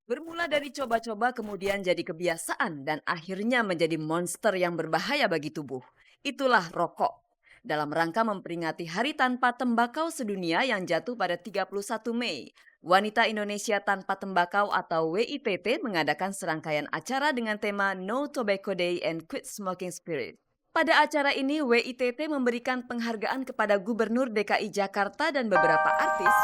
Bermula dari coba-coba kemudian jadi kebiasaan dan akhirnya menjadi monster yang berbahaya bagi tubuh. Itulah rokok. Dalam rangka memperingati Hari Tanpa Tembakau Sedunia yang jatuh pada 31 Mei, Wanita Indonesia Tanpa Tembakau atau WITT mengadakan serangkaian acara dengan tema No Tobacco Day and Quit Smoking Spirit. Pada acara ini, WITT memberikan penghargaan kepada Gubernur DKI Jakarta dan beberapa artis.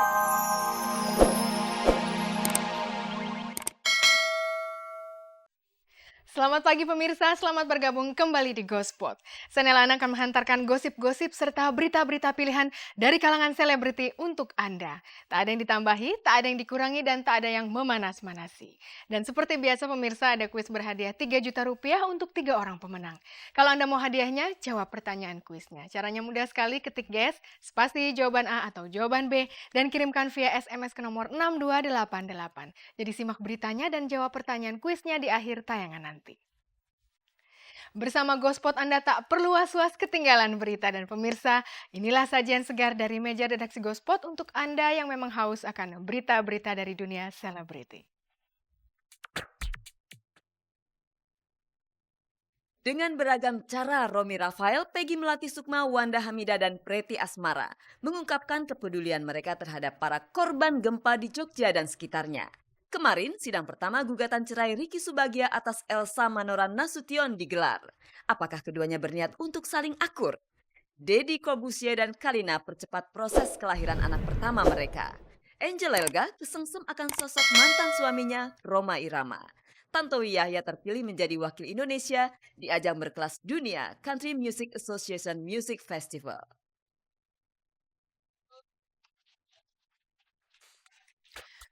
Selamat pagi pemirsa, selamat bergabung kembali di Gospot. Senelana akan menghantarkan gosip-gosip serta berita-berita pilihan dari kalangan selebriti untuk Anda. Tak ada yang ditambahi, tak ada yang dikurangi, dan tak ada yang memanas-manasi. Dan seperti biasa pemirsa, ada kuis berhadiah 3 juta rupiah untuk 3 orang pemenang. Kalau Anda mau hadiahnya, jawab pertanyaan kuisnya. Caranya mudah sekali, ketik guess, spasi jawaban A atau jawaban B, dan kirimkan via SMS ke nomor 6288. Jadi simak beritanya dan jawab pertanyaan kuisnya di akhir tayangan nanti. Bersama Gospot Anda tak perlu was-was ketinggalan berita dan pemirsa. Inilah sajian segar dari meja redaksi Gospot untuk Anda yang memang haus akan berita-berita dari dunia selebriti. Dengan beragam cara, Romi Rafael, Peggy Melati Sukma, Wanda Hamida, dan Preti Asmara mengungkapkan kepedulian mereka terhadap para korban gempa di Jogja dan sekitarnya. Kemarin, sidang pertama gugatan cerai Ricky Subagia atas Elsa Manoran Nasution digelar. Apakah keduanya berniat untuk saling akur? Deddy Corbuzier dan Kalina percepat proses kelahiran anak pertama mereka. Angel Elga kesengsem akan sosok mantan suaminya, Rhoma Irama. Tantowi Yahya terpilih menjadi wakil Indonesia di ajang berkelas dunia Country Music Association Music Festival.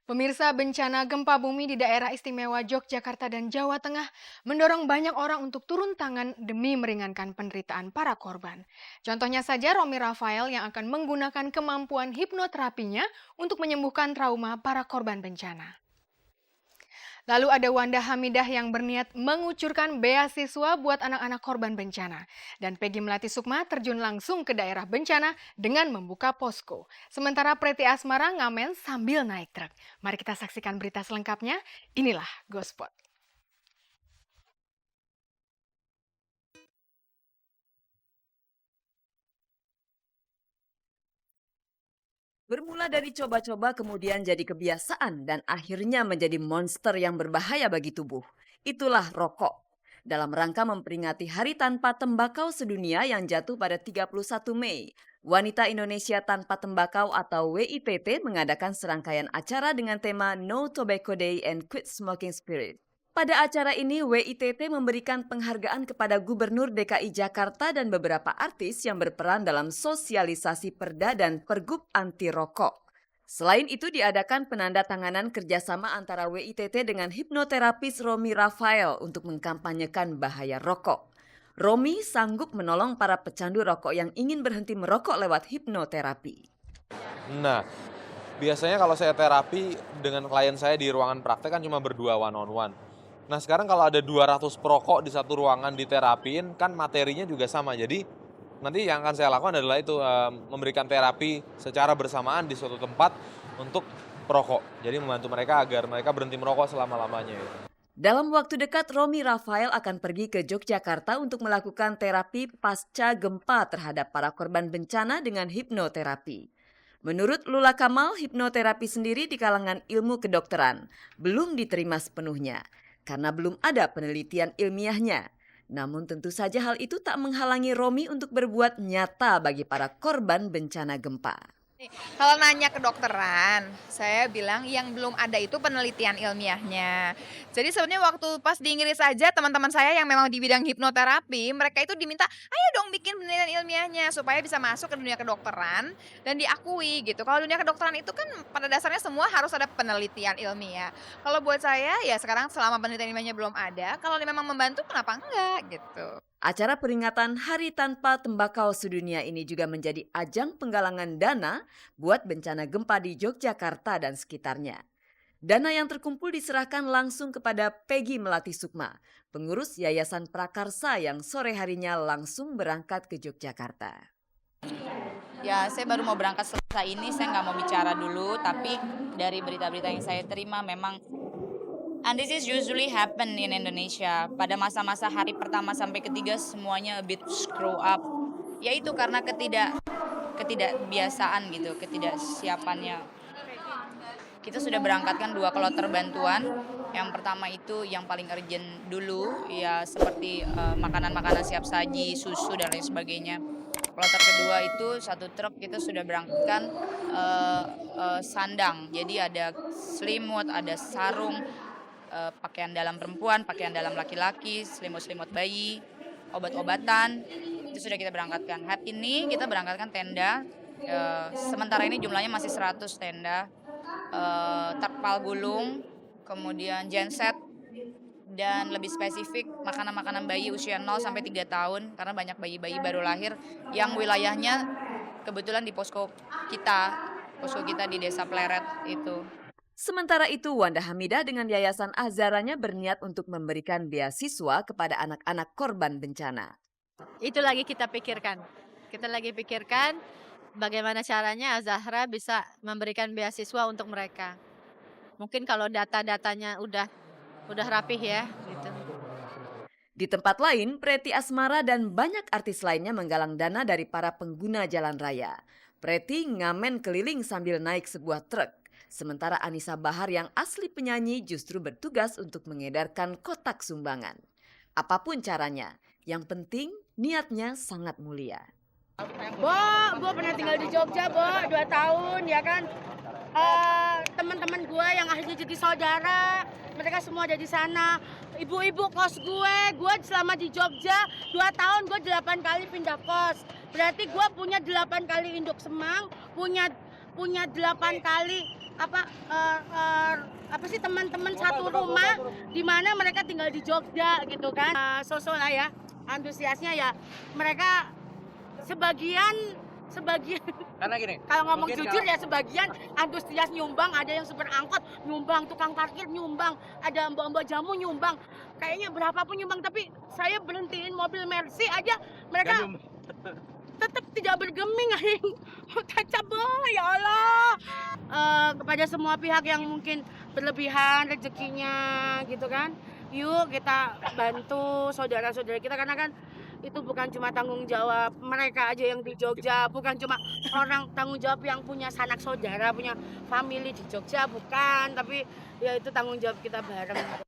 Pemirsa, bencana gempa bumi di daerah istimewa Yogyakarta dan Jawa Tengah mendorong banyak orang untuk turun tangan demi meringankan penderitaan para korban. Contohnya saja Romi Rafael yang akan menggunakan kemampuan hipnoterapinya untuk menyembuhkan trauma para korban bencana. Lalu ada Wanda Hamidah yang berniat mengucurkan beasiswa buat anak-anak korban bencana. Dan Peggy Melati Sukma terjun langsung ke daerah bencana dengan membuka posko. Sementara Preti Asmara ngamen sambil naik truk. Mari kita saksikan berita selengkapnya. Inilah Gospot. Bermula dari coba-coba kemudian jadi kebiasaan dan akhirnya menjadi monster yang berbahaya bagi tubuh. Itulah rokok. Dalam rangka memperingati Hari Tanpa Tembakau Sedunia yang jatuh pada 31 Mei, Wanita Indonesia Tanpa Tembakau atau WITT mengadakan serangkaian acara dengan tema No Tobacco Day and Quit Smoking Spirit. Pada acara ini, WITT memberikan penghargaan kepada Gubernur DKI Jakarta dan beberapa artis yang berperan dalam sosialisasi perda dan pergub anti rokok. Selain itu diadakan penandatanganan kerjasama antara WITT dengan hipnoterapis Romi Rafael untuk mengkampanyekan bahaya rokok. Romi sanggup menolong para pecandu rokok yang ingin berhenti merokok lewat hipnoterapi. Nah, biasanya kalau saya terapi dengan klien saya di ruangan praktek kan cuma berdua one on one. Nah, sekarang kalau ada 200 perokok di satu ruangan diterapiin kan materinya juga sama. Jadi nanti yang akan saya lakukan adalah itu memberikan terapi secara bersamaan di suatu tempat untuk perokok. Jadi membantu mereka agar mereka berhenti merokok selama-lamanya. Dalam waktu dekat, Romi Rafael akan pergi ke Yogyakarta untuk melakukan terapi pasca gempa terhadap para korban bencana dengan hipnoterapi. Menurut Lula Kamal, hipnoterapi sendiri di kalangan ilmu kedokteran belum diterima sepenuhnya karena belum ada penelitian ilmiahnya. Namun tentu saja hal itu tak menghalangi Romi untuk berbuat nyata bagi para korban bencana gempa. Kalau nanya kedokteran, saya bilang yang belum ada itu penelitian ilmiahnya. Jadi sebenarnya waktu pas di Inggris aja teman-teman saya yang memang di bidang hipnoterapi, mereka itu diminta, ayo dong bikin penelitian ilmiahnya supaya bisa masuk ke dunia kedokteran dan diakui gitu. Kalau dunia kedokteran itu kan pada dasarnya semua harus ada penelitian ilmiah. Kalau buat saya ya sekarang selama penelitian ilmiahnya belum ada, kalau memang membantu kenapa enggak gitu. Acara peringatan Hari Tanpa Tembakau Sedunia ini juga menjadi ajang penggalangan dana buat bencana gempa di Yogyakarta dan sekitarnya. Dana yang terkumpul diserahkan langsung kepada Peggy Melati Sukma, pengurus Yayasan Prakarsa yang sore harinya langsung berangkat ke Yogyakarta. Ya, saya baru mau berangkat selesai ini, saya nggak mau bicara dulu, tapi dari berita-berita yang saya terima memang And this is usually happen in Indonesia. Pada masa-masa hari pertama sampai ketiga semuanya a bit screw up. Yaitu karena ketidakbiasaan gitu, ketidaksiapannya. Kita sudah berangkatkan 2 kloter bantuan. Yang pertama itu yang paling urgent dulu, ya seperti makanan-makanan siap saji, susu dan lain sebagainya. Kloter kedua itu 1 truk kita sudah berangkatkan sandang. Jadi ada selimut, ada sarung, pakaian dalam perempuan, pakaian dalam laki-laki, selimut-selimut bayi, obat-obatan. Itu sudah kita berangkatkan. Hari ini kita berangkatkan tenda. Sementara ini jumlahnya masih 100 tenda. Terpal gulung, kemudian genset, dan lebih spesifik makanan-makanan bayi usia 0 sampai 3 tahun karena banyak bayi-bayi baru lahir yang wilayahnya kebetulan di posko kita di Desa Pleret itu. Sementara itu, Wanda Hamidah dengan Yayasan Azharanya berniat untuk memberikan beasiswa kepada anak-anak korban bencana. Itu lagi kita pikirkan. Kita lagi pikirkan bagaimana caranya Azahra bisa memberikan beasiswa untuk mereka. Mungkin kalau data-datanya udah rapih ya gitu. Di tempat lain, Preti Asmara dan banyak artis lainnya menggalang dana dari para pengguna jalan raya. Preti ngamen keliling sambil naik sebuah truk. Sementara Anissa Bahar yang asli penyanyi justru bertugas untuk mengedarkan kotak sumbangan. Apapun caranya, yang penting niatnya sangat mulia. Gue pernah tinggal di Jogja, 2 tahun ya kan. Teman-teman gue yang akhirnya jadi saudara, mereka semua ada di sana. Ibu-ibu kos gue selama di Jogja 2 tahun gue 8 kali pindah kos. Berarti gue punya 8 kali induk semang, punya 8 kali teman-teman satu rumah di mana mereka tinggal di Jogja gitu kan. Sosok lah ya, antusiasnya ya mereka sebagian Karena gini, kalau ngomong mungkin jujur ya sebagian antusias nyumbang, ada yang supir angkot nyumbang, tukang parkir nyumbang, ada mbak-mbak jamu nyumbang, kayaknya berapapun nyumbang, tapi saya berhentiin mobil Mercy aja mereka tetap tidak bergeming. Boy, ya Allah. Kepada semua pihak yang mungkin berlebihan rezekinya gitu kan, yuk kita bantu saudara-saudara kita karena kan itu bukan cuma tanggung jawab mereka aja yang di Jogja, bukan cuma orang tanggung jawab yang punya sanak saudara, punya family di Jogja, bukan, tapi ya itu tanggung jawab kita bareng.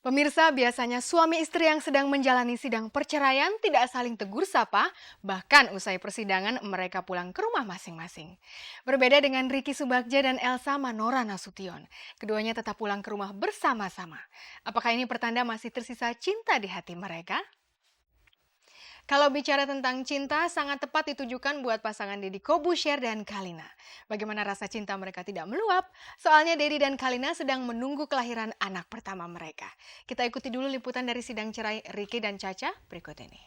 Pemirsa, biasanya suami istri yang sedang menjalani sidang perceraian tidak saling tegur sapa, bahkan usai persidangan mereka pulang ke rumah masing-masing. Berbeda dengan Ricky Subagja dan Elsa Manora Nasution, keduanya tetap pulang ke rumah bersama-sama. Apakah ini pertanda masih tersisa cinta di hati mereka? Kalau bicara tentang cinta, sangat tepat ditujukan buat pasangan Deddy Corbuzier dan Kalina. Bagaimana rasa cinta mereka tidak meluap? Soalnya Deddy dan Kalina sedang menunggu kelahiran anak pertama mereka. Kita ikuti dulu liputan dari sidang cerai Ricky dan Caca berikut ini.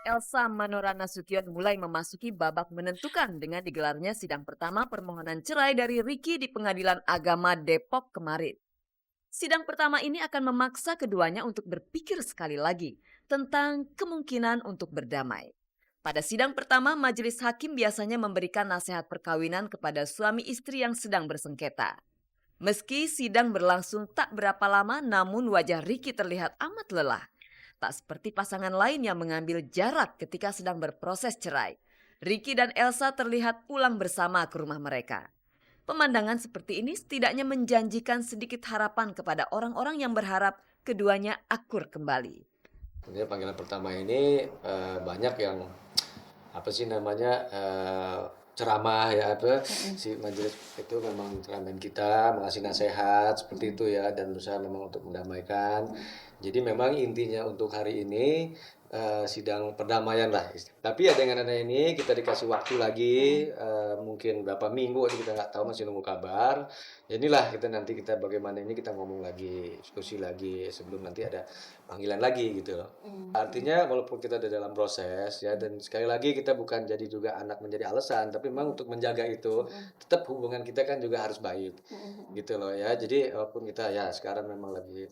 Elsa Manora Nasution mulai memasuki babak menentukan dengan digelarnya sidang pertama permohonan cerai dari Ricky di Pengadilan Agama Depok kemarin. Sidang pertama ini akan memaksa keduanya untuk berpikir sekali lagi tentang kemungkinan untuk berdamai. Pada sidang pertama, majelis hakim biasanya memberikan nasihat perkawinan kepada suami istri yang sedang bersengketa. Meski sidang berlangsung tak berapa lama, namun wajah Ricky terlihat amat lelah. Tak seperti pasangan lain yang mengambil jarak ketika sedang berproses cerai. Ricky dan Elsa terlihat pulang bersama ke rumah mereka. Pemandangan seperti ini setidaknya menjanjikan sedikit harapan kepada orang-orang yang berharap keduanya akur kembali. Ini panggilan pertama ini banyak yang ceramah ya si majelis itu memang ceramahin kita, mengasih nasihat seperti itu ya, dan berusaha memang untuk mendamaikan. Jadi memang intinya untuk hari ini sidang perdamaian lah. Tapi ya dengan adanya ini kita dikasih waktu lagi mungkin berapa minggu kita nggak tahu, masih nunggu kabar. Ya inilah kita bagaimana ini kita ngomong lagi, diskusi lagi sebelum nanti ada panggilan lagi gitu loh. Artinya walaupun kita ada dalam proses ya, dan sekali lagi kita bukan jadi juga anak menjadi alasan, tapi memang untuk menjaga itu tetap hubungan kita kan juga harus baik gitu loh ya. Jadi walaupun kita ya sekarang memang lagi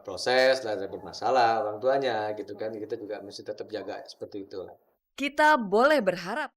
proses lah, ada bermasalah orang tuanya gitu kan, kita juga mesti tetap jaga seperti itu. Kita boleh berharap